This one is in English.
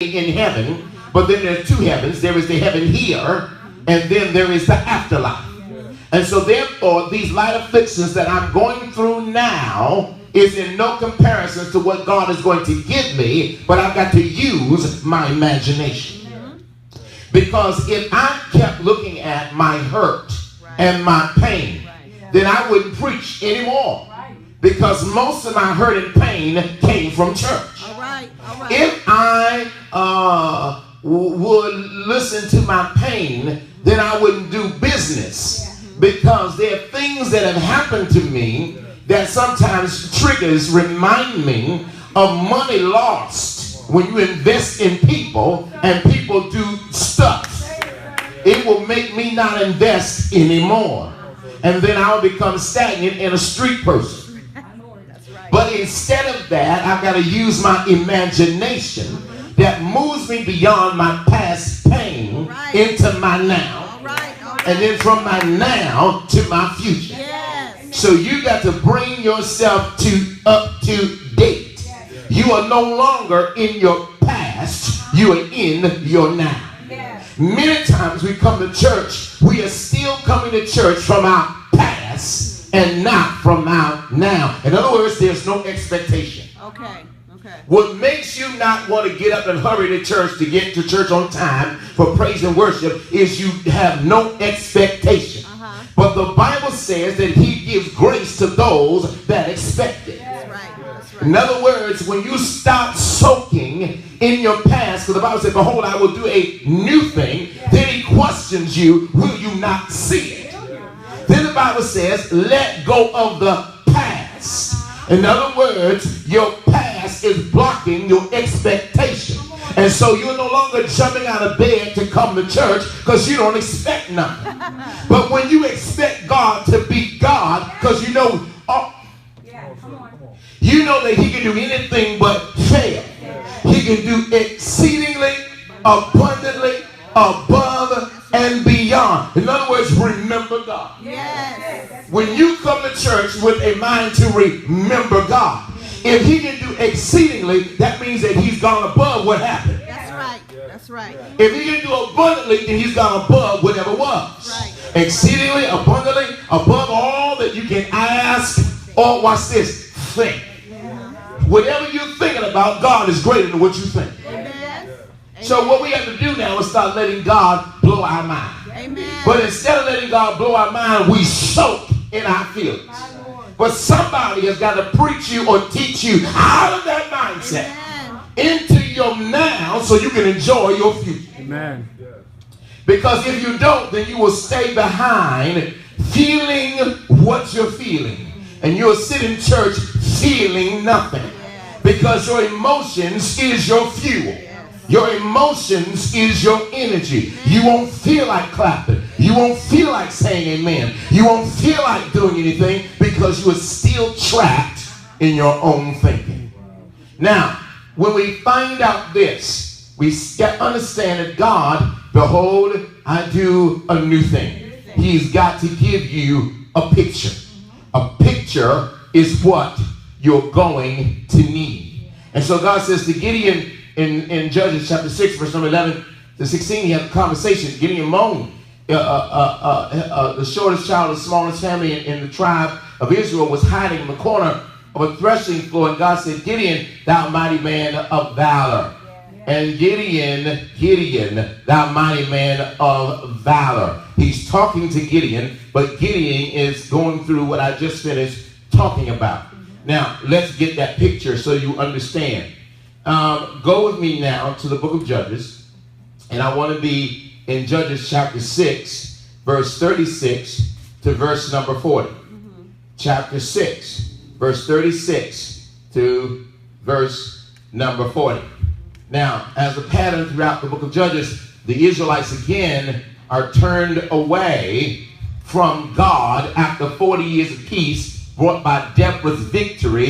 in heaven, but then there's two heavens. There is the heaven here, and then there is the afterlife. And so therefore, these light afflictions that I'm going through now is in no comparison to what God is going to give me, but I've got to use my imagination. Because if I kept looking at my hurt and my pain, then I wouldn't preach anymore. Because most of my hurt and pain came from church. If I would listen to my pain, then I wouldn't do business. Because there are things that have happened to me that sometimes remind me of money lost when you invest in people and people do stuff. It will make me not invest anymore. And then I'll become stagnant and a street person. But instead of that, I've got to use my imagination that moves me beyond my past pain into my now. And then from my now to my future. So you got to bring yourself up to date. You are no longer in your past. You are in your now. Many times we come to church, we are still coming to church from our past and not from our now. In other words, there's no expectation. What makes you not want to get up and hurry to church to get to church on time for praise and worship is you have no expectation. But the Bible says that he gives grace to those that expect it. In other words, when you stop soaking in your past, because the Bible says, behold, I will do a new thing, then he questions you, will you not see it? Then the Bible says, let go of the past. In other words, your past is blocking your expectation. And so you're no longer jumping out of bed to come to church because you don't expect nothing. But when you expect God to be God, because you know that he can do anything but fail. He can do exceedingly, abundantly, above and beyond. In other words, remember God. When you come to church with a mind to remember God, if he can do exceedingly, that means that he's gone above what happened. That's right. If he can do abundantly, then he's gone above whatever was. Exceedingly, abundantly, above all that you can ask or, watch this, think. Whatever you're thinking about, God is greater than what you think. So what we have to do now is start letting God blow our mind. But instead of letting God blow our mind, we soak in our feelings. But somebody has got to preach you or teach you out of that mindset into your now so you can enjoy your future. Because if you don't, then you will stay behind feeling what you're feeling. And you'll sit in church feeling nothing. Because your emotions is your fuel. Your emotions is your energy. You won't feel like clapping. You won't feel like saying amen. You won't feel like doing anything because you are still trapped in your own thinking. Now, when we find out this, we understand that God, behold, I do a new thing. He's got to give you a picture. A picture is what you're going to need. And so God says to Gideon in Judges chapter 6, verse number 11 to 16, he had a conversation. Gideon moaned. The shortest child, the smallest family in the tribe of Israel was hiding in the corner of a threshing floor. And God said, Gideon, thou mighty man of valor. And Gideon, thou mighty man of valor. He's talking to Gideon, but Gideon is going through what I just finished talking about. Now, let's get that picture so you understand. Go with me now to the book of Judges, and I want to be in Judges chapter 6, verse 36 to verse number 40. Chapter 6, verse 36 to verse number 40. Now, as a pattern throughout the book of Judges, the Israelites again are turned away from God after 40 years of peace brought by Deborah's victory.